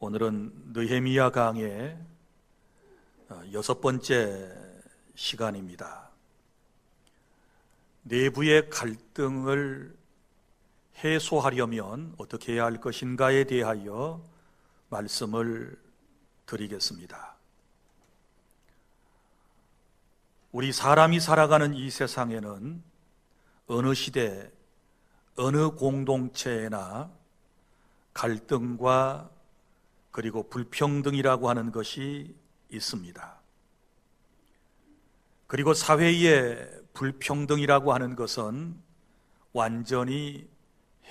오늘은 느헤미야 강의 6번째 시간입니다. 내부의 갈등을 해소하려면 어떻게 해야 할 것인가에 대하여 말씀을 드리겠습니다. 우리 사람이 살아가는 이 세상에는 어느 시대, 어느 공동체에나 갈등과 그리고 불평등이라고 하는 것이 있습니다. 그리고 사회의 불평등이라고 하는 것은 완전히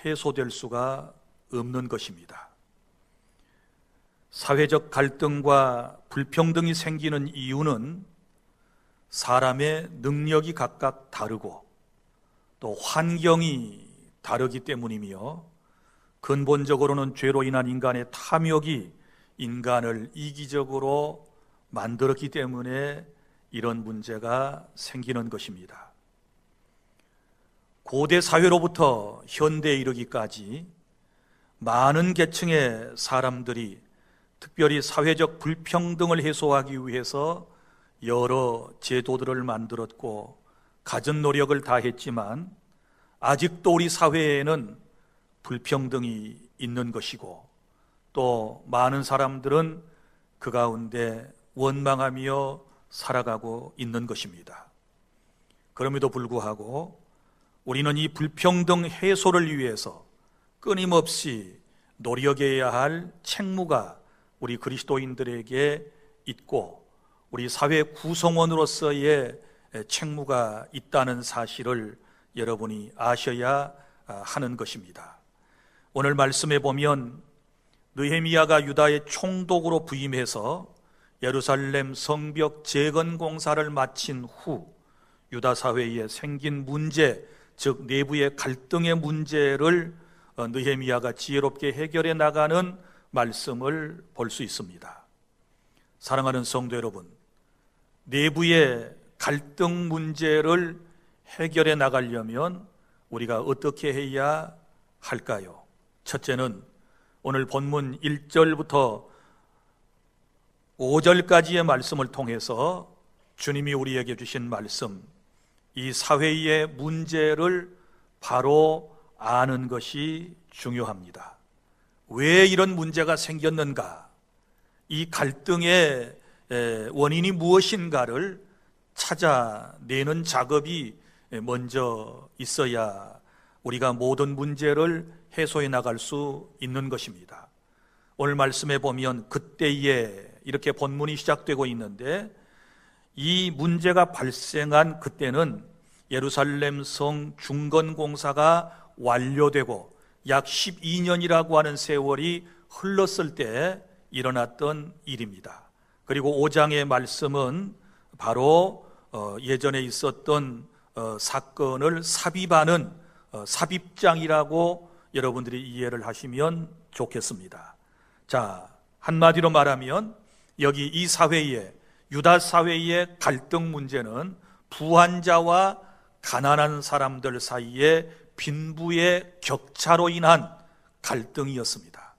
해소될 수가 없는 것입니다. 사회적 갈등과 불평등이 생기는 이유는 사람의 능력이 각각 다르고 또 환경이 다르기 때문이며, 근본적으로는 죄로 인한 인간의 탐욕이 인간을 이기적으로 만들었기 때문에 이런 문제가 생기는 것입니다. 고대 사회로부터 현대에 이르기까지 많은 계층의 사람들이 특별히 사회적 불평등을 해소하기 위해서 여러 제도들을 만들었고 갖은 노력을 다했지만 아직도 우리 사회에는 불평등이 있는 것이고, 또 많은 사람들은 그 가운데 원망하며 살아가고 있는 것입니다. 그럼에도 불구하고 우리는 이 불평등 해소를 위해서 끊임없이 노력해야 할 책무가 우리 그리스도인들에게 있고, 우리 사회 구성원으로서의 책무가 있다는 사실을 여러분이 아셔야 하는 것입니다. 오늘 말씀에 보면 느헤미야가 유다의 총독으로 부임해서 예루살렘 성벽 재건 공사를 마친 후 유다 사회에 생긴 문제, 즉 내부의 갈등의 문제를 느헤미야가 지혜롭게 해결해 나가는 말씀을 볼 수 있습니다. 사랑하는 성도 여러분, 내부의 갈등 문제를 해결해 나가려면 우리가 어떻게 해야 할까요? 첫째는 오늘 본문 1절부터 5절까지의 말씀을 통해서 주님이 우리에게 주신 말씀, 이 사회의 문제를 바로 아는 것이 중요합니다. 왜 이런 문제가 생겼는가? 이 갈등의 원인이 무엇인가를 찾아내는 작업이 먼저 있어야 우리가 모든 문제를 해소해 나갈 수 있는 것입니다. 오늘 말씀에 보면 그때에 이렇게 본문이 시작되고 있는데, 이 문제가 발생한 그때는 예루살렘 성 중건 공사가 완료되고 약 12년이라고 하는 세월이 흘렀을 때 일어났던 일입니다. 그리고 5장의 말씀은 바로 예전에 있었던 사건을 삽입하는 삽입장이라고 여러분들이 이해를 하시면 좋겠습니다. 자, 한마디로 말하면 여기 이 사회의, 유다 사회의 갈등 문제는 부한자와 가난한 사람들 사이의 빈부의 격차로 인한 갈등이었습니다.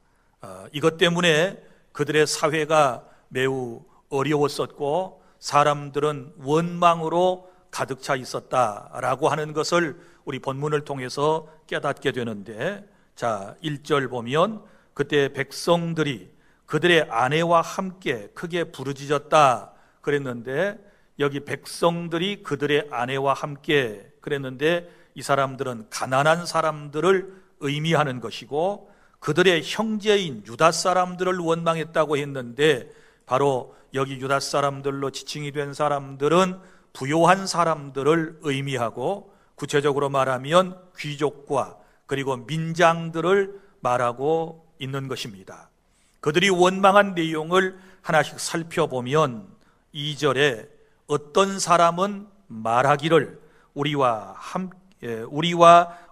이것 때문에 그들의 사회가 매우 어려웠었고 사람들은 원망으로 가득 차 있었다라고 하는 것을 우리 본문을 통해서 깨닫게 되는데, 자, 1절 보면 그때 백성들이 그들의 아내와 함께 크게 부르짖었다 그랬는데, 여기 백성들이 그들의 아내와 함께 그랬는데 이 사람들은 가난한 사람들을 의미하는 것이고, 그들의 형제인 유다 사람들을 원망했다고 했는데 바로 여기 유다 사람들로 지칭이 된 사람들은 부요한 사람들을 의미하고, 구체적으로 말하면 귀족과 그리고 민장들을 말하고 있는 것입니다. 그들이 원망한 내용을 하나씩 살펴보면 2절에 어떤 사람은 말하기를 우리와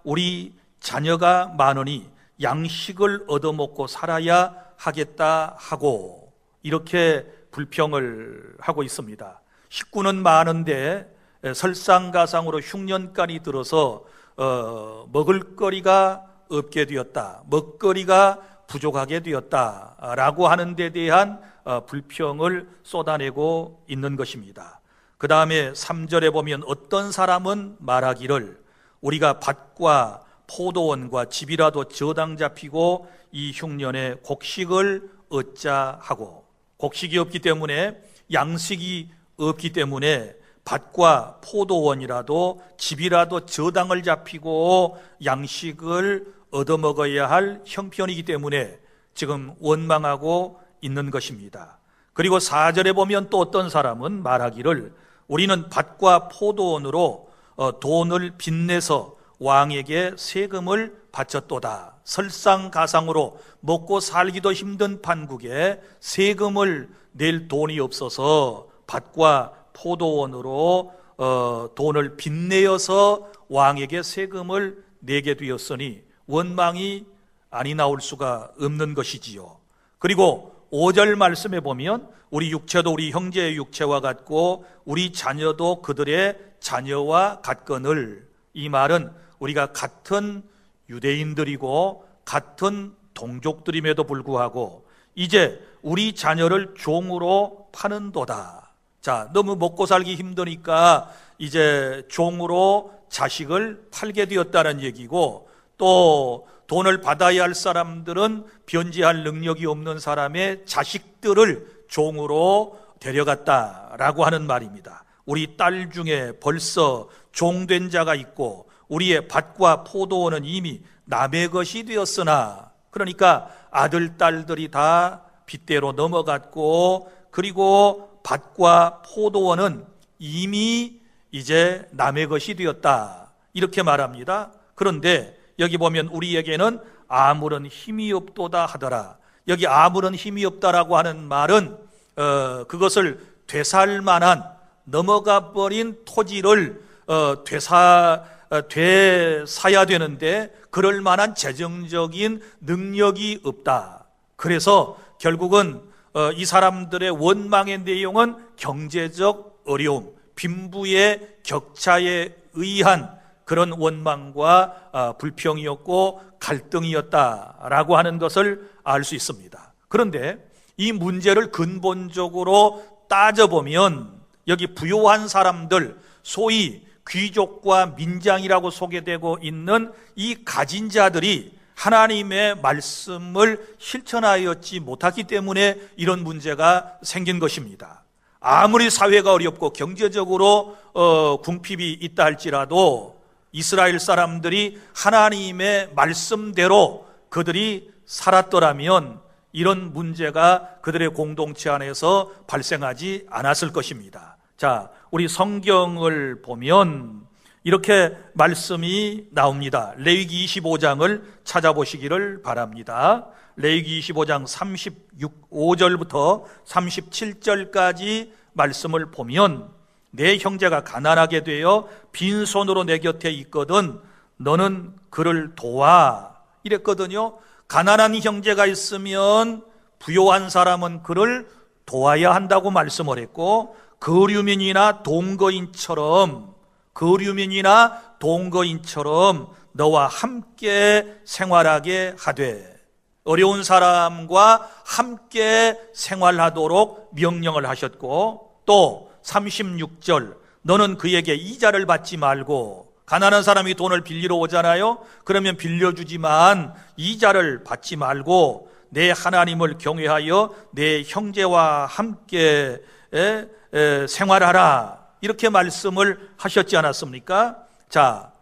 우리 자녀가 많으니 양식을 얻어먹고 살아야 하겠다 하고, 이렇게 불평을 하고 있습니다. 식구는 많은데 설상가상으로 흉년간이 들어서 먹을거리가 없게 되었다, 먹거리가 부족하게 되었다라고 하는 데 대한 불평을 쏟아내고 있는 것입니다. 그 다음에 3절에 보면 어떤 사람은 말하기를 우리가 밭과 포도원과 집이라도 저당 잡히고 이 흉년에 곡식을 얻자 하고, 곡식이 없기 때문에, 양식이 없기 때문에 밭과 포도원이라도 집이라도 저당을 잡히고 양식을 얻어먹어야 할 형편이기 때문에 지금 원망하고 있는 것입니다. 그리고 4절에 보면 또 어떤 사람은 말하기를 우리는 밭과 포도원으로 돈을 빚내서 왕에게 세금을 바쳤도다. 설상가상으로 먹고 살기도 힘든 판국에 세금을 낼 돈이 없어서 밭과 포도원으로 돈을 빚내어서 왕에게 세금을 내게 되었으니 원망이 아니 나올 수가 없는 것이지요. 그리고 5절 말씀에 보면 우리 육체도 우리 형제의 육체와 같고 우리 자녀도 그들의 자녀와 같거늘, 이 말은 우리가 같은 유대인들이고 같은 동족들임에도 불구하고 이제 우리 자녀를 종으로 파는도다. 자, 너무 먹고 살기 힘드니까 이제 종으로 자식을 팔게 되었다는 얘기고, 또 돈을 받아야 할 사람들은 변제할 능력이 없는 사람의 자식들을 종으로 데려갔다라고 하는 말입니다. 우리 딸 중에 벌써 종된 자가 있고 우리의 밭과 포도원은 이미 남의 것이 되었으나, 그러니까 아들 딸들이 다 빚대로 넘어갔고, 그리고 밭과 포도원은 이미 이제 남의 것이 되었다, 이렇게 말합니다. 그런데 여기 보면 우리에게는 아무런 힘이 없도다 하더라. 여기 아무런 힘이 없다라고 하는 말은 그것을 되살만한, 넘어가 버린 토지를 되사야 되는데 그럴 만한 재정적인 능력이 없다. 그래서 결국은 이 사람들의 원망의 내용은 경제적 어려움, 빈부의 격차에 의한 그런 원망과 불평이었고 갈등이었다라고 하는 것을 알 수 있습니다. 그런데 이 문제를 근본적으로 따져보면 여기 부요한 사람들, 소위 귀족과 민장이라고 소개되고 있는 이 가진 자들이 하나님의 말씀을 실천하였지 못하기 때문에 이런 문제가 생긴 것입니다. 아무리 사회가 어렵고 경제적으로 궁핍이 있다 할지라도 이스라엘 사람들이 하나님의 말씀대로 그들이 살았더라면 이런 문제가 그들의 공동체 안에서 발생하지 않았을 것입니다. 자, 우리 성경을 보면 이렇게 말씀이 나옵니다. 레위기 25장을 찾아보시기를 바랍니다. 레위기 25장 35절부터 37절까지 말씀을 보면 내 형제가 가난하게 되어 빈손으로 내 곁에 있거든 너는 그를 도와, 이랬거든요. 가난한 형제가 있으면 부요한 사람은 그를 도와야 한다고 말씀을 했고, 거류민이나 동거인처럼 너와 함께 생활하게 하되, 어려운 사람과 함께 생활하도록 명령을 하셨고, 또 36절 너는 그에게 이자를 받지 말고, 가난한 사람이 돈을 빌리러 오잖아요. 그러면 빌려주지만 이자를 받지 말고 내 하나님을 경외하여 내 형제와 함께 생활하라, 이렇게 말씀을 하셨지 않았습니까? 자,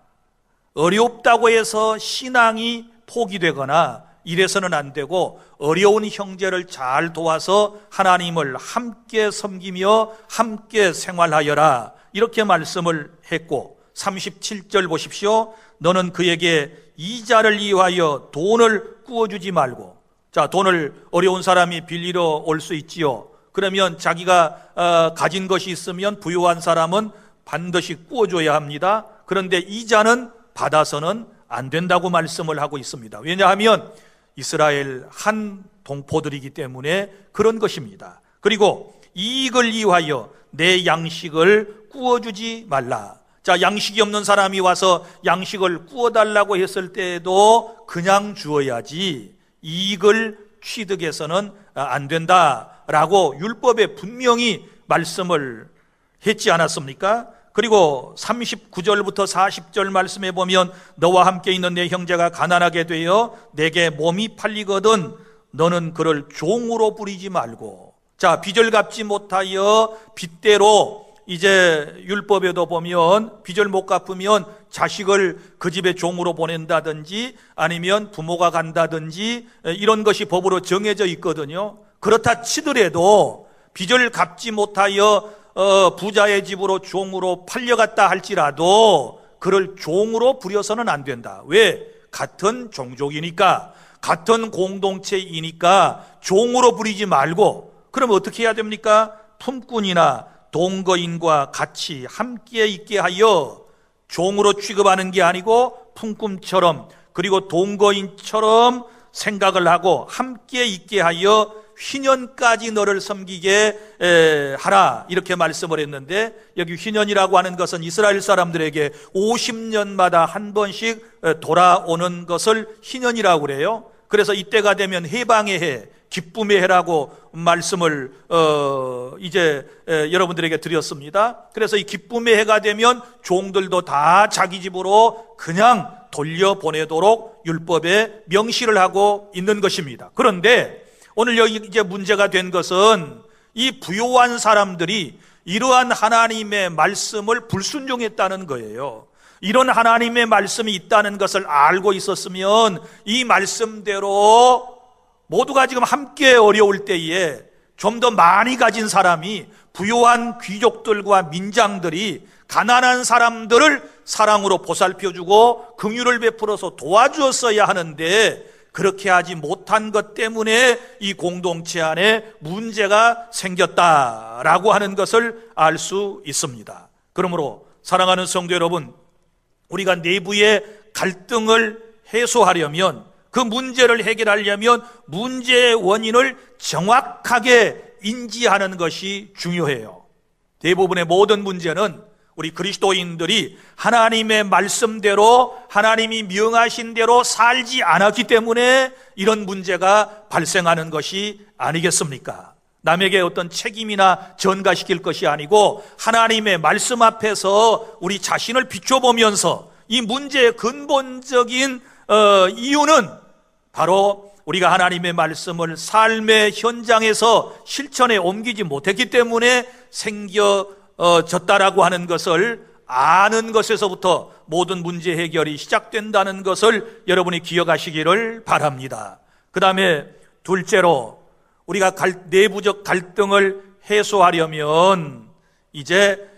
어렵다고 해서 신앙이 포기되거나 이래서는 안 되고, 어려운 형제를 잘 도와서 하나님을 함께 섬기며 함께 생활하여라, 이렇게 말씀을 했고, 37절 보십시오. 너는 그에게 이자를 이유하여 돈을 꾸어주지 말고. 자, 돈을 어려운 사람이 빌리러 올 수 있지요. 그러면 자기가 가진 것이 있으면 부유한 사람은 반드시 꾸어줘야 합니다. 그런데 이자는 받아서는 안 된다고 말씀을 하고 있습니다. 왜냐하면 이스라엘 한 동포들이기 때문에 그런 것입니다. 그리고 이익을 이유하여 내 양식을 꾸어주지 말라. 자, 양식이 없는 사람이 와서 양식을 꾸어달라고 했을 때에도 그냥 주어야지, 이익을 취득해서는 안 된다라고 율법에 분명히 말씀을 했지 않았습니까? 그리고 39절부터 40절 말씀에 보면 너와 함께 있는 내 형제가 가난하게 되어 내게 몸이 팔리거든 너는 그를 종으로 부리지 말고. 자, 빚을 갚지 못하여 빚대로 이제 율법에도 보면 빚을 못 갚으면 자식을 그 집에 종으로 보낸다든지 아니면 부모가 간다든지 이런 것이 법으로 정해져 있거든요. 그렇다 치더라도 빚을 갚지 못하여 부자의 집으로 종으로 팔려갔다 할지라도 그를 종으로 부려서는 안 된다. 왜? 같은 종족이니까, 같은 공동체이니까 종으로 부리지 말고. 그럼 어떻게 해야 됩니까? 품꾼이나 동거인과 같이 함께 있게 하여 종으로 취급하는 게 아니고 품꾼처럼 그리고 동거인처럼 생각을 하고 함께 있게 하여 휘년까지 너를 섬기게 하라, 이렇게 말씀을 했는데, 여기 휘년이라고 하는 것은 이스라엘 사람들에게 50년마다 한 번씩 돌아오는 것을 휘년이라고 그래요. 그래서 이때가 되면 해방의 해, 기쁨의 해라고 말씀을 이제 여러분들에게 드렸습니다. 그래서 이 기쁨의 해가 되면 종들도 다 자기 집으로 그냥 돌려보내도록 율법에 명시를 하고 있는 것입니다. 그런데 오늘 여기 이제 문제가 된 것은 이 부요한 사람들이 이러한 하나님의 말씀을 불순종했다는 거예요. 이런 하나님의 말씀이 있다는 것을 알고 있었으면 이 말씀대로 모두가 지금 함께 어려울 때에 좀 더 많이 가진 사람이, 부요한 귀족들과 민장들이 가난한 사람들을 사랑으로 보살펴주고 긍휼을 베풀어서 도와주었어야 하는데 그렇게 하지 못한 것 때문에 이 공동체 안에 문제가 생겼다라고 하는 것을 알 수 있습니다. 그러므로 사랑하는 성도 여러분, 우리가 내부의 갈등을 해소하려면, 그 문제를 해결하려면 문제의 원인을 정확하게 인지하는 것이 중요해요. 대부분의 모든 문제는 우리 그리스도인들이 하나님의 말씀대로, 하나님이 명하신 대로 살지 않았기 때문에 이런 문제가 발생하는 것이 아니겠습니까? 남에게 어떤 책임이나 전가시킬 것이 아니고 하나님의 말씀 앞에서 우리 자신을 비춰보면서 이 문제의 근본적인 이유는 바로 우리가 하나님의 말씀을 삶의 현장에서 실천에 옮기지 못했기 때문에 생겨졌다라고 하는 것을 아는 것에서부터 모든 문제 해결이 시작된다는 것을 여러분이 기억하시기를 바랍니다. 그 다음에 둘째로, 우리가 내부적 갈등을 해소하려면 이제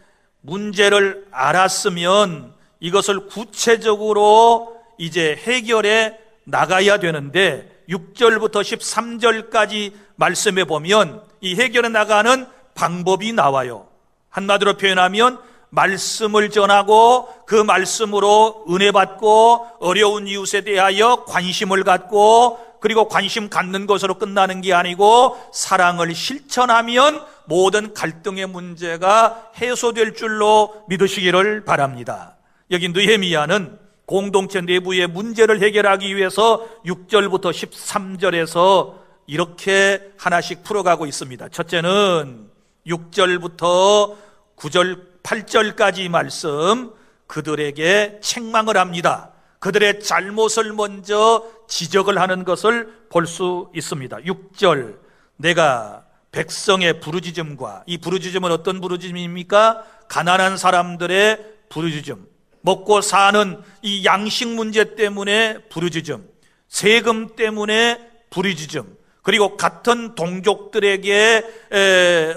문제를 알았으면 이것을 구체적으로 이제 해결해 나가야 되는데 6절부터 13절까지 말씀해 보면 이 해결해 나가는 방법이 나와요. 한마디로 표현하면 말씀을 전하고 그 말씀으로 은혜 받고 어려운 이웃에 대하여 관심을 갖고 그리고 관심 갖는 것으로 끝나는 게 아니고 사랑을 실천하면 모든 갈등의 문제가 해소될 줄로 믿으시기를 바랍니다. 여기 느헤미야는 공동체 내부의 문제를 해결하기 위해서 6절부터 13절에서 이렇게 하나씩 풀어가고 있습니다. 첫째는 6절부터 9절, 8절까지 말씀, 그들에게 책망을 합니다. 그들의 잘못을 먼저 지적을 하는 것을 볼 수 있습니다. 6절, 내가 백성의 부르짖음과, 이 부르짖음은 어떤 부르짖음입니까? 가난한 사람들의 부르짖음, 먹고 사는 이 양식 문제 때문에 부르짖음, 세금 때문에 부르짖음, 그리고 같은 동족들에게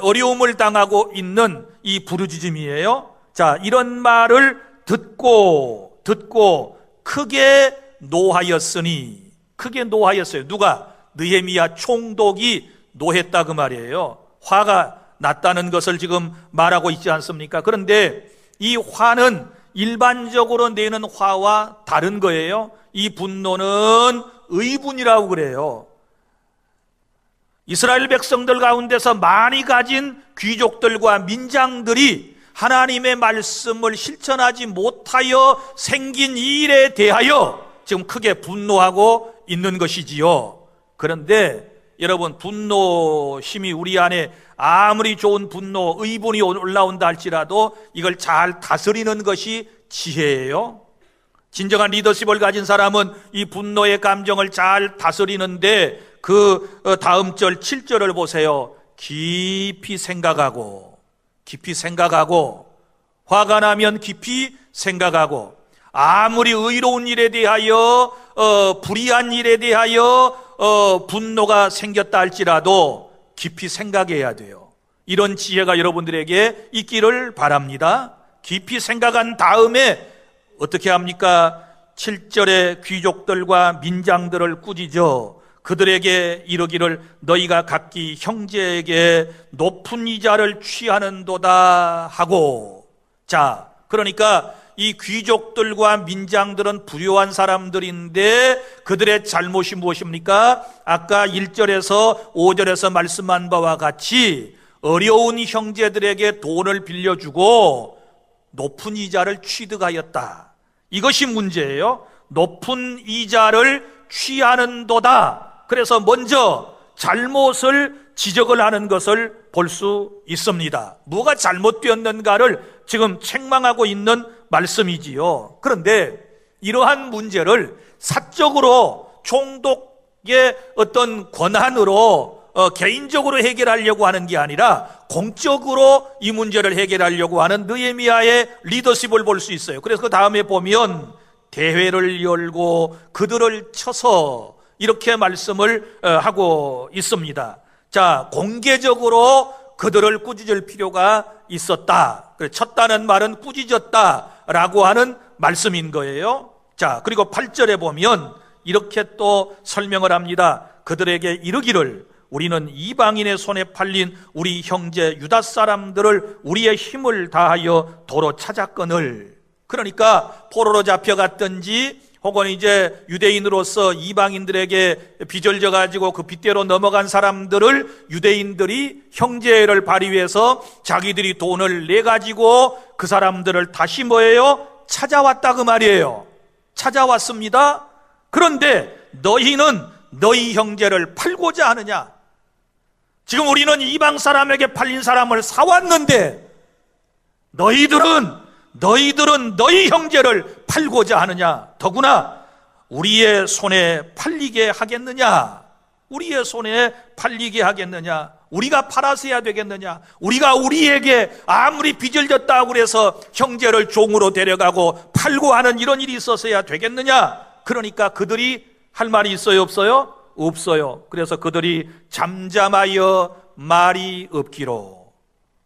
어려움을 당하고 있는 이 부르짖음이에요. 자, 이런 말을 듣고 크게 노하였으니, 크게 노하였어요. 누가? 느헤미야 총독이 노했다 그 말이에요. 화가 났다는 것을 지금 말하고 있지 않습니까? 그런데 이 화는 일반적으로 내는 화와 다른 거예요. 이 분노는 의분이라고 그래요. 이스라엘 백성들 가운데서 많이 가진 귀족들과 민장들이 하나님의 말씀을 실천하지 못하여 생긴 이 일에 대하여 지금 크게 분노하고 있는 것이지요. 그런데 여러분, 분노심이 우리 안에 아무리 좋은 분노, 의분이 올라온다 할지라도 이걸 잘 다스리는 것이 지혜예요. 진정한 리더십을 가진 사람은 이 분노의 감정을 잘 다스리는데 그 다음 절 7절을 보세요. 깊이 생각하고, 화가 나면 깊이 생각하고, 아무리 의로운 일에 대하여 불의한 일에 대하여 분노가 생겼다 할지라도 깊이 생각해야 돼요. 이런 지혜가 여러분들에게 있기를 바랍니다. 깊이 생각한 다음에 어떻게 합니까? 7절에 귀족들과 민장들을 꾸짖어 그들에게 이르기를 너희가 각기 형제에게 높은 이자를 취하는도다 하고. 자, 그러니까 이 귀족들과 민장들은 부유한 사람들인데 그들의 잘못이 무엇입니까? 아까 1절에서 5절에서 말씀한 바와 같이 어려운 형제들에게 돈을 빌려주고 높은 이자를 취득하였다. 이것이 문제예요. 높은 이자를 취하는도다. 그래서 먼저 잘못을 지적을 하는 것을 볼 수 있습니다. 뭐가 잘못되었는가를 지금 책망하고 있는 말씀이지요. 그런데 이러한 문제를 사적으로 총독의 어떤 권한으로 개인적으로 해결하려고 하는 게 아니라 공적으로 이 문제를 해결하려고 하는 느헤미야의 리더십을 볼 수 있어요. 그래서 그 다음에 보면 대회를 열고 그들을 쳐서 이렇게 말씀을 하고 있습니다. 자, 공개적으로 그들을 꾸짖을 필요가 있었다. 쳤다는 말은 꾸짖었다라고 하는 말씀인 거예요. 자, 그리고 8절에 보면 이렇게 또 설명을 합니다. 그들에게 이르기를 우리는 이방인의 손에 팔린 우리 형제 유다 사람들을 우리의 힘을 다하여 도로 찾았거늘. 그러니까 포로로 잡혀갔든지 혹은 이제 유대인으로서 이방인들에게 빚을 가지고 그 빚대로 넘어간 사람들을 유대인들이 형제를 발휘해서 자기들이 돈을 내 가지고 그 사람들을 다시 뭐예요? 찾아왔다 그 말이에요. 찾아왔습니다. 그런데 너희는 너희 형제를 팔고자 하느냐? 지금 우리는 이방 사람에게 팔린 사람을 사왔는데 너희들은 너희 형제를 팔고자 하느냐? 더구나 우리의 손에 팔리게 하겠느냐? 우리의 손에 팔리게 하겠느냐? 우리가 팔아서야 되겠느냐? 우리가 우리에게 아무리 빚을 졌다고 그래서 형제를 종으로 데려가고 팔고 하는 이런 일이 있어서야 되겠느냐? 그러니까 그들이 할 말이 있어요, 없어요? 없어요. 그래서 그들이 잠잠하여 말이 없기로.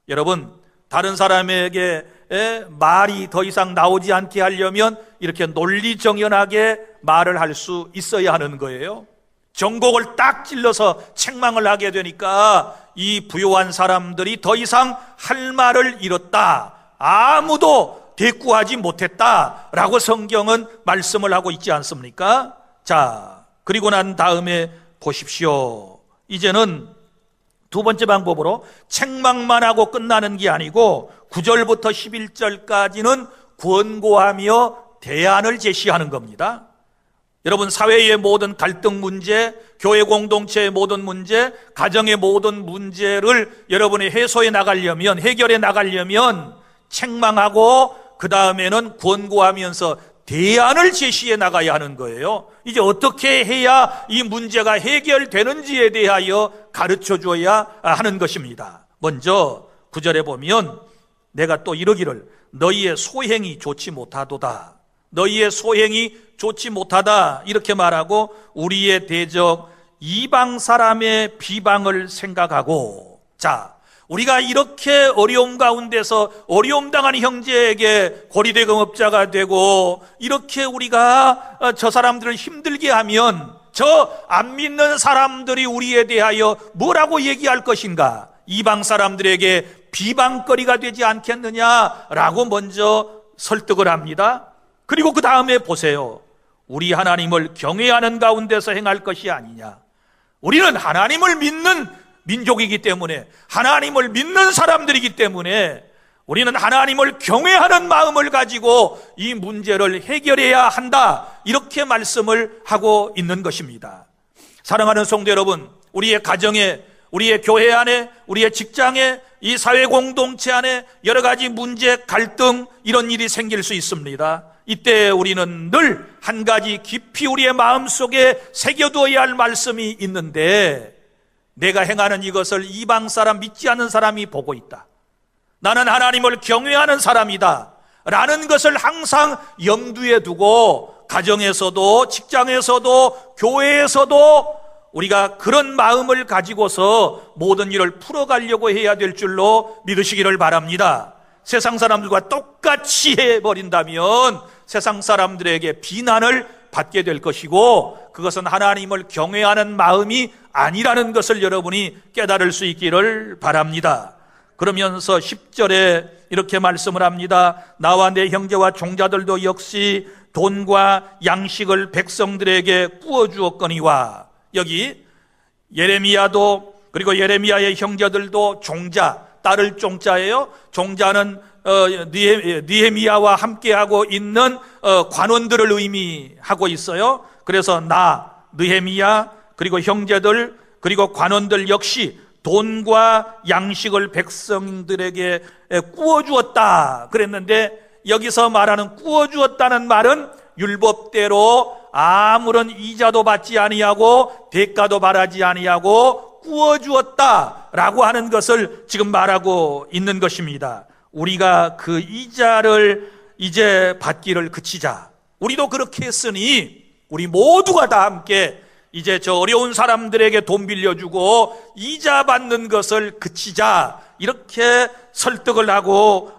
여러분, 다른 사람에게 말이 더 이상 나오지 않게 하려면 이렇게 논리정연하게 말을 할 수 있어야 하는 거예요. 전곡을 딱 찔러서 책망을 하게 되니까 이 부요한 사람들이 더 이상 할 말을 잃었다. 아무도 대꾸하지 못했다라고 성경은 말씀을 하고 있지 않습니까? 자, 그리고 난 다음에 보십시오. 이제는 두 번째 방법으로 책망만 하고 끝나는 게 아니고 9절부터 11절까지는 권고하며 대안을 제시하는 겁니다. 여러분, 사회의 모든 갈등 문제, 교회 공동체의 모든 문제, 가정의 모든 문제를 여러분이 해소해 나가려면, 해결해 나가려면 책망하고 그 다음에는 권고하면서 대안을 제시해 나가야 하는 거예요. 이제 어떻게 해야 이 문제가 해결되는지에 대하여 가르쳐 줘야 하는 것입니다. 먼저 9절에 보면 내가 또 이르기를 너희의 소행이 좋지 못하도다. 너희의 소행이 좋지 못하다 이렇게 말하고 우리의 대적 이방 사람의 비방을 생각하고. 자, 우리가 이렇게 어려움 가운데서 어려움 당한 형제에게 고리대금업자가 되고 이렇게 우리가 저 사람들을 힘들게 하면 저 안 믿는 사람들이 우리에 대하여 뭐라고 얘기할 것인가? 이방 사람들에게 비방거리가 되지 않겠느냐라고 먼저 설득을 합니다. 그리고 그 다음에 보세요. 우리 하나님을 경외하는 가운데서 행할 것이 아니냐. 우리는 하나님을 믿는 민족이기 때문에, 하나님을 믿는 사람들이기 때문에 우리는 하나님을 경외하는 마음을 가지고 이 문제를 해결해야 한다, 이렇게 말씀을 하고 있는 것입니다. 사랑하는 성도 여러분, 우리의 가정에, 우리의 교회 안에, 우리의 직장에, 이 사회 공동체 안에 여러 가지 문제, 갈등, 이런 일이 생길 수 있습니다. 이때 우리는 늘 한 가지 깊이 우리의 마음속에 새겨두어야 할 말씀이 있는데, 내가 행하는 이것을 이방 사람, 믿지 않는 사람이 보고 있다. 나는 하나님을 경외하는 사람이다 라는 것을 항상 염두에 두고, 가정에서도 직장에서도 교회에서도 우리가 그런 마음을 가지고서 모든 일을 풀어가려고 해야 될 줄로 믿으시기를 바랍니다. 세상 사람들과 똑같이 해버린다면 세상 사람들에게 비난을 받게 될 것이고, 그것은 하나님을 경외하는 마음이 아니라는 것을 여러분이 깨달을 수 있기를 바랍니다. 그러면서 10절에 이렇게 말씀을 합니다. 나와 내 형제와 종자들도 역시 돈과 양식을 백성들에게 구워주었거니와. 여기 예레미야도, 그리고 예레미야의 형제들도 종자, 따를 종자예요. 종자는 느헤미야와 함께하고 있는 관원들을 의미하고 있어요. 그래서 나, 느헤미야, 그리고 형제들, 그리고 관원들 역시 돈과 양식을 백성들에게 구워주었다 그랬는데, 여기서 말하는 구워주었다는 말은 율법대로 아무런 이자도 받지 아니하고 대가도 바라지 아니하고 구워주었다라고 하는 것을 지금 말하고 있는 것입니다. 우리가 그 이자를 이제 받기를 그치자. 우리도 그렇게 했으니 우리 모두가 다 함께 이제 저 어려운 사람들에게 돈 빌려주고 이자 받는 것을 그치자, 이렇게 설득을 하고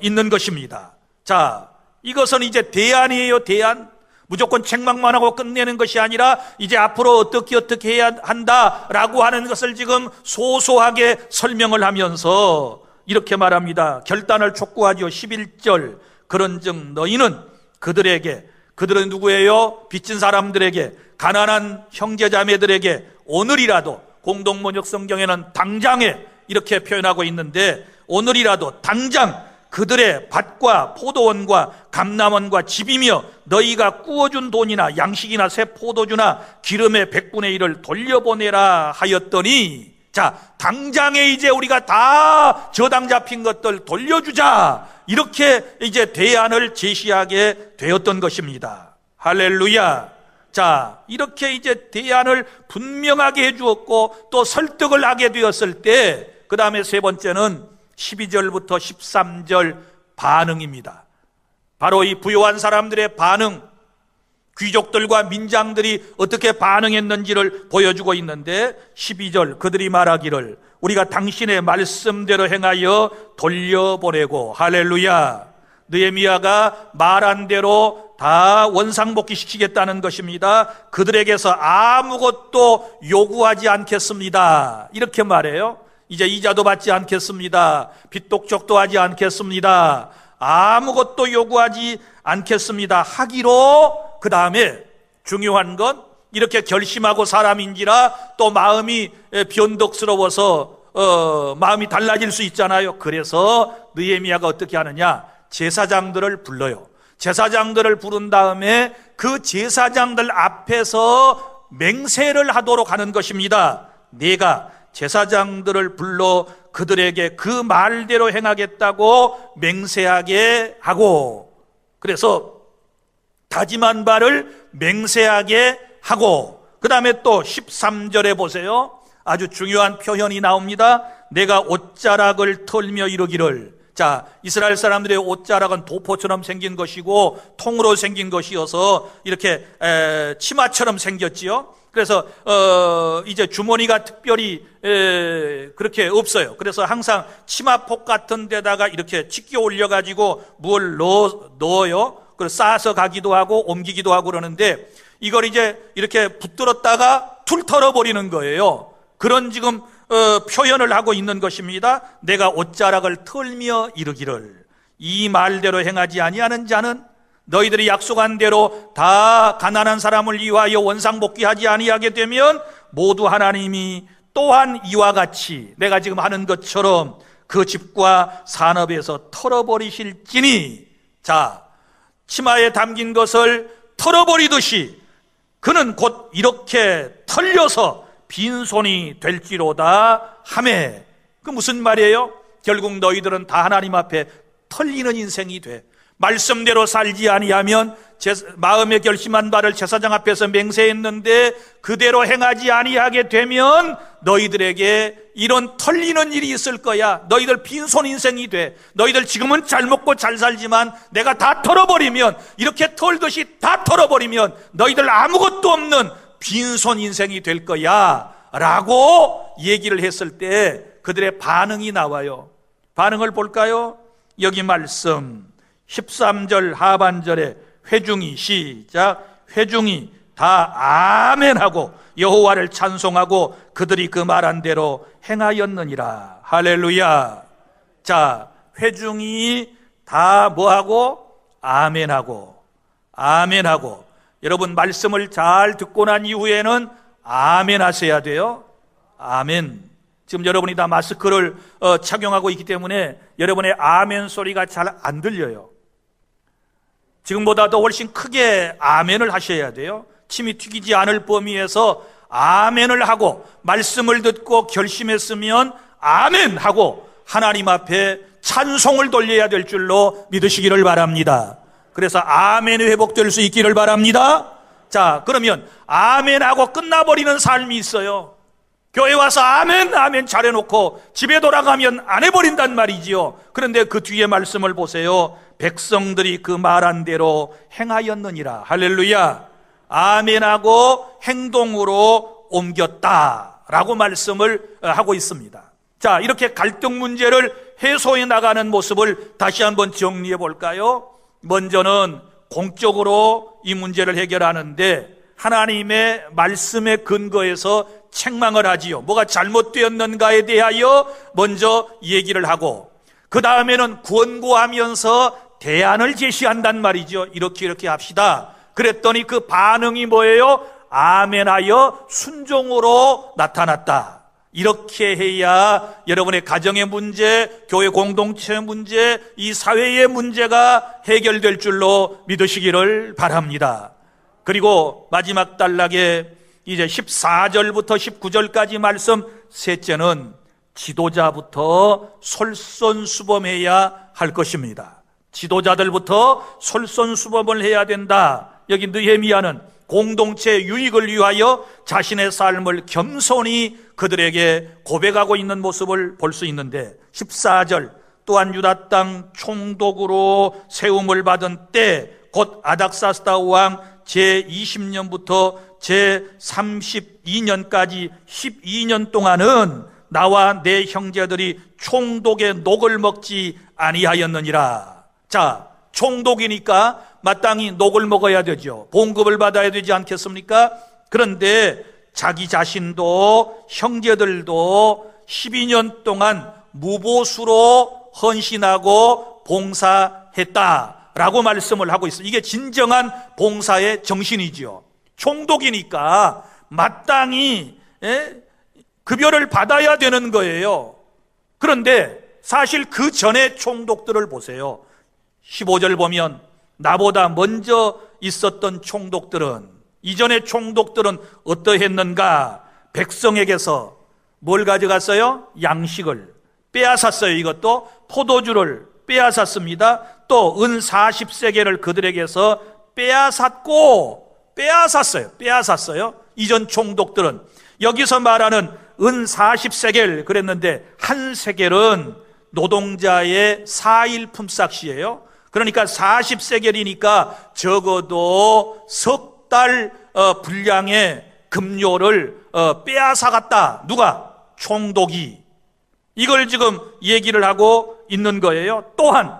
있는 것입니다. 자, 이것은 이제 대안이에요. 대안. 무조건 책망만 하고 끝내는 것이 아니라 이제 앞으로 어떻게 해야 한다라고 하는 것을 지금 소소하게 설명을 하면서 이렇게 말합니다. 결단을 촉구하죠. 11절. 그런즉 너희는 그들에게, 그들은 누구예요? 빚진 사람들에게, 가난한 형제자매들에게 오늘이라도, 공동번역 성경에는 당장에 이렇게 표현하고 있는데, 오늘이라도 당장 그들의 밭과 포도원과 감람원과 집이며 너희가 구워준 돈이나 양식이나 새 포도주나 기름의 100분의 1을 돌려보내라 하였더니, 자, 당장에 이제 우리가 다 저당 잡힌 것들 돌려주자, 이렇게 이제 대안을 제시하게 되었던 것입니다. 할렐루야. 자, 이렇게 이제 대안을 분명하게 해주었고 또 설득을 하게 되었을 때, 그 다음에 세 번째는 12절부터 13절 반응입니다. 바로 이 부요한 사람들의 반응, 귀족들과 민장들이 어떻게 반응했는지를 보여주고 있는데, 12절 그들이 말하기를 우리가 당신의 말씀대로 행하여 돌려보내고. 할렐루야. 느헤미야가 말한 대로 다 원상복귀 시키겠다는 것입니다. 그들에게서 아무것도 요구하지 않겠습니다, 이렇게 말해요. 이제 이자도 받지 않겠습니다. 빚독촉도 하지 않겠습니다. 아무것도 요구하지 않겠습니다 하기로, 그 다음에 중요한 건 이렇게 결심하고 사람인지라 또 마음이 변덕스러워서 마음이 달라질 수 있잖아요. 그래서 느헤미야가 어떻게 하느냐, 제사장들을 불러요. 제사장들을 부른 다음에 그 제사장들 앞에서 맹세를 하도록 하는 것입니다. 내가 제사장들을 불러 그들에게 그 말대로 행하겠다고 맹세하게 하고, 그래서 다짐한 바를 맹세하게 하고, 그 다음에 또 13절에 보세요. 아주 중요한 표현이 나옵니다. 내가 옷자락을 털며 이르기를. 자, 이스라엘 사람들의 옷자락은 도포처럼 생긴 것이고 통으로 생긴 것이어서 이렇게 치마처럼 생겼지요. 그래서 이제 주머니가 특별히 그렇게 없어요. 그래서 항상 치마폭 같은 데다가 이렇게 찢겨 올려가지고 뭘 넣어요. 그래서 싸서 가기도 하고 옮기기도 하고 그러는데, 이걸 이제 이렇게 붙들었다가 툴 털어버리는 거예요. 그런 지금 표현을 하고 있는 것입니다. 내가 옷자락을 털며 이르기를 이 말대로 행하지 아니하는 자는 너희들이 약속한 대로 다 가난한 사람을 위하여 원상복귀하지 아니하게 되면 모두 하나님이 또한 이와 같이 내가 지금 하는 것처럼 그 집과 산업에서 털어버리실지니. 자, 치마에 담긴 것을 털어버리듯이 그는 곧 이렇게 털려서 빈손이 될지로다 하매. 그 무슨 말이에요? 결국 너희들은 다 하나님 앞에 털리는 인생이 돼. 말씀대로 살지 아니하면 마음에 결심한 바를 제사장 앞에서 맹세했는데 그대로 행하지 아니하게 되면 너희들에게 이런 털리는 일이 있을 거야. 너희들 빈손 인생이 돼. 너희들 지금은 잘 먹고 잘 살지만 내가 다 털어버리면, 이렇게 털듯이 다 털어버리면 너희들 아무것도 없는 빈손 인생이 될 거야 라고 얘기를 했을 때 그들의 반응이 나와요. 반응을 볼까요? 여기 말씀 13절 하반절에 회중이, 시작, 회중이 다 아멘하고 여호와를 찬송하고 그들이 그 말한 대로 행하였느니라. 할렐루야. 자, 회중이 다 뭐하고? 아멘하고. 아멘하고. 여러분, 말씀을 잘 듣고 난 이후에는 아멘 하셔야 돼요. 아멘. 지금 여러분이 다 마스크를 착용하고 있기 때문에 여러분의 아멘 소리가 잘 안 들려요. 지금보다 더 훨씬 크게 아멘을 하셔야 돼요. 침이 튀기지 않을 범위에서 아멘을 하고, 말씀을 듣고 결심했으면 아멘 하고 하나님 앞에 찬송을 돌려야 될 줄로 믿으시기를 바랍니다. 그래서 아멘이 회복될 수 있기를 바랍니다. 자, 그러면 아멘하고 끝나버리는 삶이 있어요. 교회 와서 아멘 아멘 잘해놓고 집에 돌아가면 안 해버린단 말이지요. 그런데 그 뒤에 말씀을 보세요. 백성들이 그 말한 대로 행하였느니라. 할렐루야. 아멘하고 행동으로 옮겼다라고 말씀을 하고 있습니다. 자, 이렇게 갈등 문제를 해소해 나가는 모습을 다시 한번 정리해 볼까요? 먼저는 공적으로 이 문제를 해결하는데 하나님의 말씀에 근거해서 책망을 하지요. 뭐가 잘못되었는가에 대하여 먼저 얘기를 하고, 그 다음에는 권고하면서 대안을 제시한단 말이죠. 이렇게 합시다. 그랬더니 그 반응이 뭐예요? 아멘하여 순종으로 나타났다. 이렇게 해야 여러분의 가정의 문제, 교회 공동체의 문제, 이 사회의 문제가 해결될 줄로 믿으시기를 바랍니다. 그리고 마지막 단락에 이제 14절부터 19절까지 말씀, 셋째는 지도자부터 솔선수범해야 할 것입니다. 지도자들부터 솔선수범을 해야 된다. 여기 느헤미야는 공동체의 유익을 위하여 자신의 삶을 겸손히 그들에게 고백하고 있는 모습을 볼 수 있는데, 14절, 또한 유다 땅 총독으로 세움을 받은 때 곧 아닥사스다 왕 제20년부터 제32년까지 12년 동안은 나와 내 형제들이 총독의 녹을 먹지 아니하였느니라. 자, 총독이니까 마땅히 녹을 먹어야 되죠. 봉급을 받아야 되지 않겠습니까? 그런데 자기 자신도 형제들도 12년 동안 무보수로 헌신하고 봉사했다라고 말씀을 하고 있어요. 이게 진정한 봉사의 정신이지요. 총독이니까 마땅히 급여를 받아야 되는 거예요. 그런데 사실 그 전에 총독들을 보세요. 15절 보면 나보다 먼저 있었던 총독들은, 이전의 총독들은 어떠했는가? 백성에게서 뭘 가져갔어요? 양식을 빼앗았어요. 이것도 포도주를 빼앗았습니다. 또 은 40세겔을 그들에게서 빼앗았어요. 이전 총독들은. 여기서 말하는 은 40세겔 그랬는데 한 세겔은 노동자의 4일 품삯이에요. 그러니까 40세겔이니까 적어도 석 달 분량의 급료를 빼앗아갔다. 누가? 총독이. 이걸 지금 얘기를 하고 있는 거예요. 또한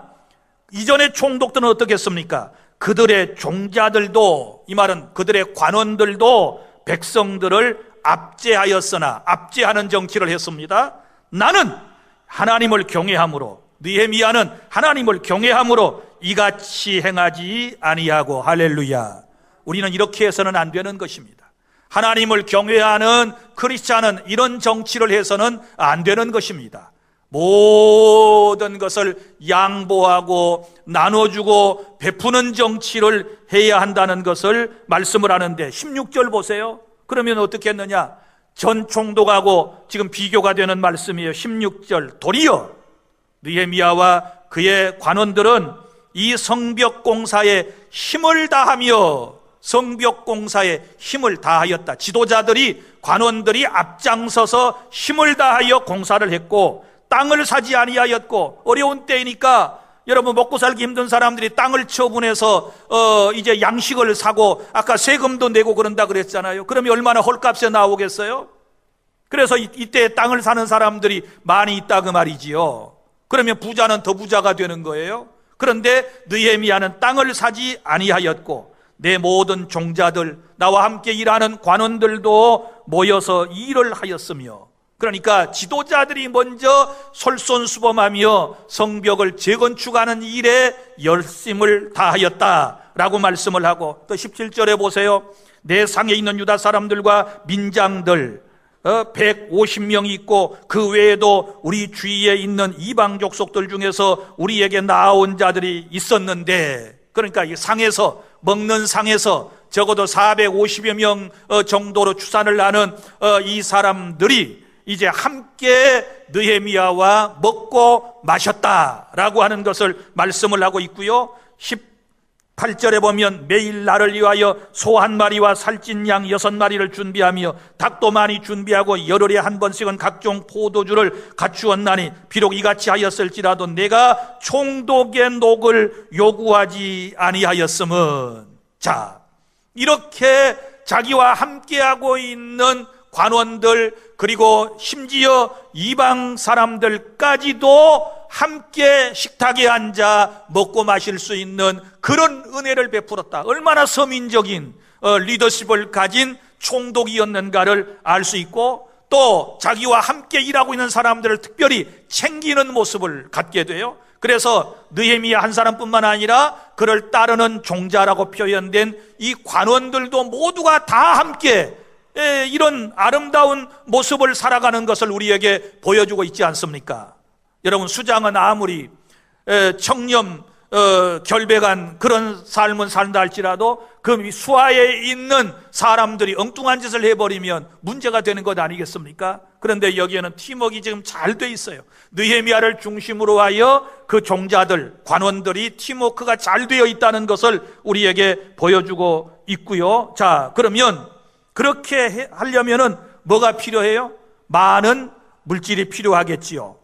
이전의 총독들은 어떻겠습니까? 그들의 종자들도, 이 말은 그들의 관원들도 백성들을 압제하였으나, 압제하는 정치를 했습니다. 나는 하나님을 경외함으로, 느헤미야는 하나님을 경외함으로 이같이 행하지 아니하고. 할렐루야. 우리는 이렇게 해서는 안 되는 것입니다. 하나님을 경외하는 크리스찬은 이런 정치를 해서는 안 되는 것입니다. 모든 것을 양보하고 나눠주고 베푸는 정치를 해야 한다는 것을 말씀을 하는데, 16절 보세요. 그러면 어떻게 했느냐? 전 총독하고 지금 비교가 되는 말씀이에요. 16절. 도리어 느헤미야와 그의 관원들은 이 성벽 공사에 힘을 다하며, 성벽 공사에 힘을 다하였다. 지도자들이, 관원들이 앞장서서 힘을 다하여 공사를 했고, 땅을 사지 아니하였고, 어려운 때이니까 여러분 먹고 살기 힘든 사람들이 땅을 처분해서 이제 양식을 사고, 아까 세금도 내고 그런다 그랬잖아요. 그러면 얼마나 헐값에 나오겠어요? 그래서 이때 땅을 사는 사람들이 많이 있다 그 말이지요. 그러면 부자는 더 부자가 되는 거예요. 그런데 느헤미야는 땅을 사지 아니하였고, 내 모든 종자들, 나와 함께 일하는 관원들도 모여서 일을 하였으며, 그러니까 지도자들이 먼저 솔선수범하며 성벽을 재건축하는 일에 열심을 다하였다라고 말씀을 하고, 또 17절에 보세요. 내 상에 있는 유다 사람들과 민장들 150명이 있고, 그 외에도 우리 주위에 있는 이방 족속들 중에서 우리에게 나아온 자들이 있었는데, 그러니까 이 상에서, 먹는 상에서 적어도 450여 명 정도로 추산을 하는 이 사람들이 이제 함께 느헤미야와 먹고 마셨다라고 하는 것을 말씀을 하고 있고요. 18절에 보면 매일 나를 위하여 소 한 마리와 살찐 양 6마리를 준비하며 닭도 많이 준비하고 열흘에 한 번씩은 각종 포도주를 갖추었나니, 비록 이같이 하였을지라도 내가 총독의 녹을 요구하지 아니하였음은. 자, 이렇게 자기와 함께하고 있는 관원들, 그리고 심지어 이방 사람들까지도 함께 식탁에 앉아 먹고 마실 수 있는 그런 은혜를 베풀었다. 얼마나 서민적인 리더십을 가진 총독이었는가를 알 수 있고, 또 자기와 함께 일하고 있는 사람들을 특별히 챙기는 모습을 갖게 돼요. 그래서 느헤미야 한 사람뿐만 아니라 그를 따르는 종자라고 표현된 이 관원들도 모두가 다 함께 이런 아름다운 모습을 살아가는 것을 우리에게 보여주고 있지 않습니까? 여러분, 수장은 아무리 청렴 결백한 그런 삶을 산다 할지라도 그 수하에 있는 사람들이 엉뚱한 짓을 해버리면 문제가 되는 것 아니겠습니까? 그런데 여기에는 팀워크가 지금 잘 돼 있어요. 느헤미야를 중심으로 하여 그 종자들, 관원들이 팀워크가 잘 되어 있다는 것을 우리에게 보여주고 있고요. 자, 그러면 그렇게 하려면은 뭐가 필요해요? 많은 물질이 필요하겠지요.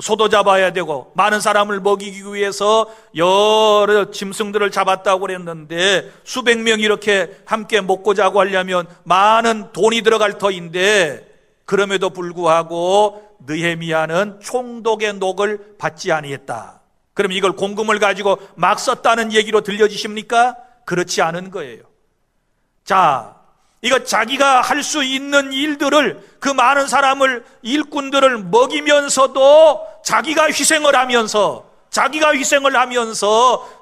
소도 잡아야 되고, 많은 사람을 먹이기 위해서 여러 짐승들을 잡았다고 그랬는데, 수백 명이 이렇게 함께 먹고 자고 하려면 많은 돈이 들어갈 터인데, 그럼에도 불구하고 느헤미야는 총독의 녹을 받지 아니했다. 그럼 이걸 공금을 가지고 막 썼다는 얘기로 들려지십니까? 그렇지 않은 거예요. 자, 이거 자기가 할 수 있는 일들을, 그 많은 사람을, 일꾼들을 먹이면서도 자기가 희생을 하면서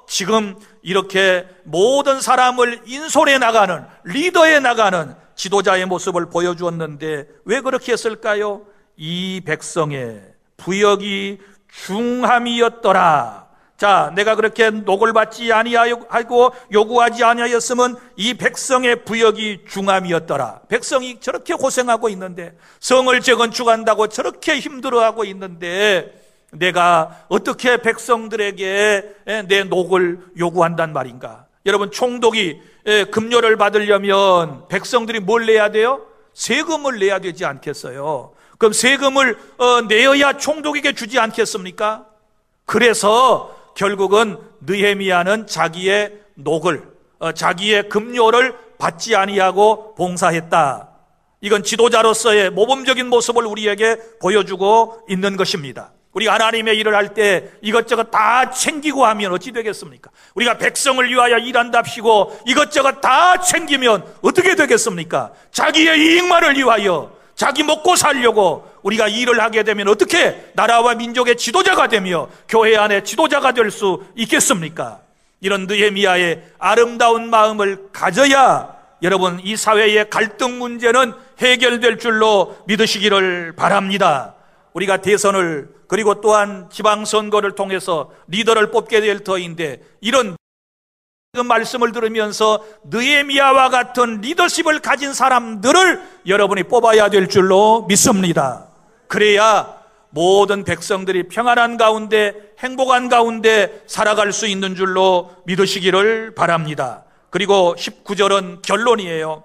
지금 이렇게 모든 사람을 인솔해 나가는, 리더해 나가는 지도자의 모습을 보여주었는데, 왜 그렇게 했을까요? 이 백성의 부역이 중함이었더라. 자, 내가 그렇게 녹을 받지 아니하고 요구하지 아니하였으면 이 백성의 부역이 중함이었더라. 백성이 저렇게 고생하고 있는데, 성을 재건축한다고 저렇게 힘들어하고 있는데, 내가 어떻게 백성들에게 내 녹을 요구한단 말인가? 여러분, 총독이 급료를 받으려면 백성들이 뭘 내야 돼요? 세금을 내야 되지 않겠어요? 그럼 세금을 내어야 총독에게 주지 않겠습니까? 그래서 결국은 느헤미야는 자기의 녹을, 자기의 급료를 받지 아니하고 봉사했다. 이건 지도자로서의 모범적인 모습을 우리에게 보여주고 있는 것입니다. 우리가 하나님의 일을 할 때 이것저것 다 챙기고 하면 어찌 되겠습니까? 우리가 백성을 위하여 일한답시고 이것저것 다 챙기면 어떻게 되겠습니까? 자기의 이익만을 위하여, 자기 먹고 살려고 우리가 일을 하게 되면 어떻게 나라와 민족의 지도자가 되며 교회 안에 지도자가 될 수 있겠습니까? 이런 느헤미야의 아름다운 마음을 가져야 여러분, 이 사회의 갈등 문제는 해결될 줄로 믿으시기를 바랍니다. 우리가 대선을, 그리고 또한 지방선거를 통해서 리더를 뽑게 될 터인데, 이런 그 말씀을 들으면서 느헤미야와 같은 리더십을 가진 사람들을 여러분이 뽑아야 될 줄로 믿습니다. 그래야 모든 백성들이 평안한 가운데 행복한 가운데 살아갈 수 있는 줄로 믿으시기를 바랍니다. 그리고 19절은 결론이에요.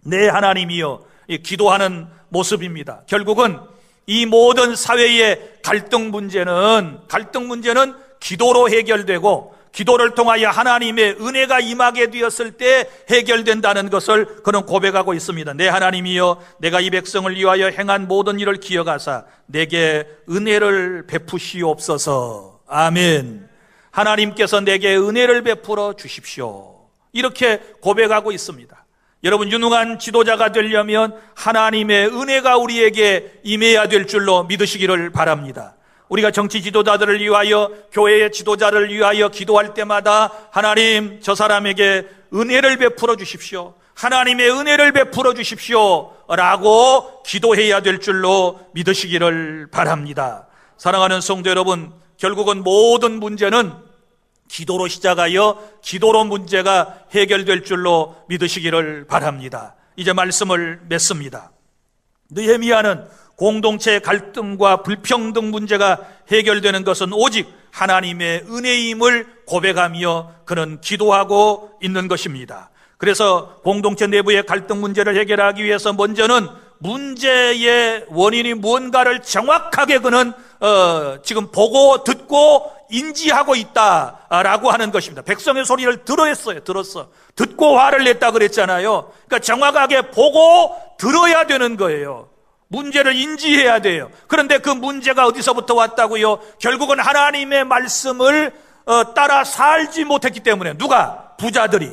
내 하나님이여, 기도하는 모습입니다. 결국은 이 모든 사회의 갈등 문제는 기도로 해결되고 기도를 통하여 하나님의 은혜가 임하게 되었을 때 해결된다는 것을 그는 고백하고 있습니다. 내 하나님이여, 내가 이 백성을 위하여 행한 모든 일을 기억하사 내게 은혜를 베푸시옵소서. 아멘. 하나님께서 내게 은혜를 베풀어 주십시오. 이렇게 고백하고 있습니다. 여러분, 유능한 지도자가 되려면 하나님의 은혜가 우리에게 임해야 될 줄로 믿으시기를 바랍니다. 우리가 정치 지도자들을 위하여, 교회의 지도자를 위하여 기도할 때마다 하나님, 저 사람에게 은혜를 베풀어 주십시오, 하나님의 은혜를 베풀어 주십시오 라고 기도해야 될 줄로 믿으시기를 바랍니다. 사랑하는 성도 여러분, 결국은 모든 문제는 기도로 시작하여 기도로 문제가 해결될 줄로 믿으시기를 바랍니다. 이제 말씀을 맺습니다. 느헤미야는 공동체의 갈등과 불평등 문제가 해결되는 것은 오직 하나님의 은혜임을 고백하며 그는 기도하고 있는 것입니다. 그래서 공동체 내부의 갈등 문제를 해결하기 위해서 먼저는 문제의 원인이 무언가를 정확하게 그는 지금 보고 듣고 인지하고 있다라고 하는 것입니다. 백성의 소리를 들었어. 듣고 화를 냈다 그랬잖아요. 그러니까 정확하게 보고 들어야 되는 거예요. 문제를 인지해야 돼요. 그런데 그 문제가 어디서부터 왔다고요? 결국은 하나님의 말씀을 따라 살지 못했기 때문에. 누가? 부자들이.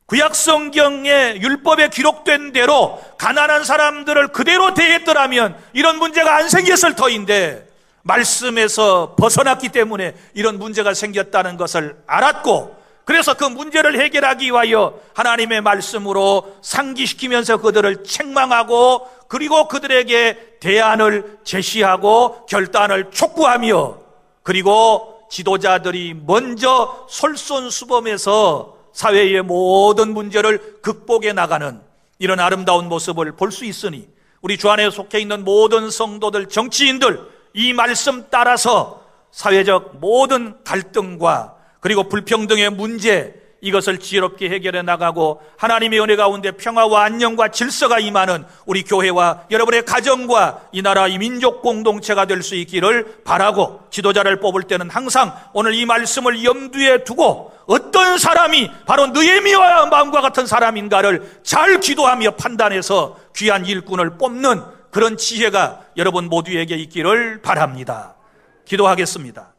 구약성경의 율법에 기록된 대로 가난한 사람들을 그대로 대했더라면 이런 문제가 안 생겼을 터인데, 말씀에서 벗어났기 때문에 이런 문제가 생겼다는 것을 알았고, 그래서 그 문제를 해결하기 위하여 하나님의 말씀으로 상기시키면서 그들을 책망하고, 그리고 그들에게 대안을 제시하고 결단을 촉구하며, 그리고 지도자들이 먼저 솔선수범해서 사회의 모든 문제를 극복해 나가는 이런 아름다운 모습을 볼 수 있으니, 우리 주 안에 속해 있는 모든 성도들, 정치인들, 이 말씀 따라서 사회적 모든 갈등과 그리고 불평등의 문제, 이것을 지혜롭게 해결해 나가고 하나님의 은혜 가운데 평화와 안녕과 질서가 임하는 우리 교회와 여러분의 가정과 이 나라, 이 민족 공동체가 될 수 있기를 바라고, 지도자를 뽑을 때는 항상 오늘 이 말씀을 염두에 두고 어떤 사람이 바로 느헤미야와 마음과 같은 사람인가를 잘 기도하며 판단해서 귀한 일꾼을 뽑는 그런 지혜가 여러분 모두에게 있기를 바랍니다. 기도하겠습니다.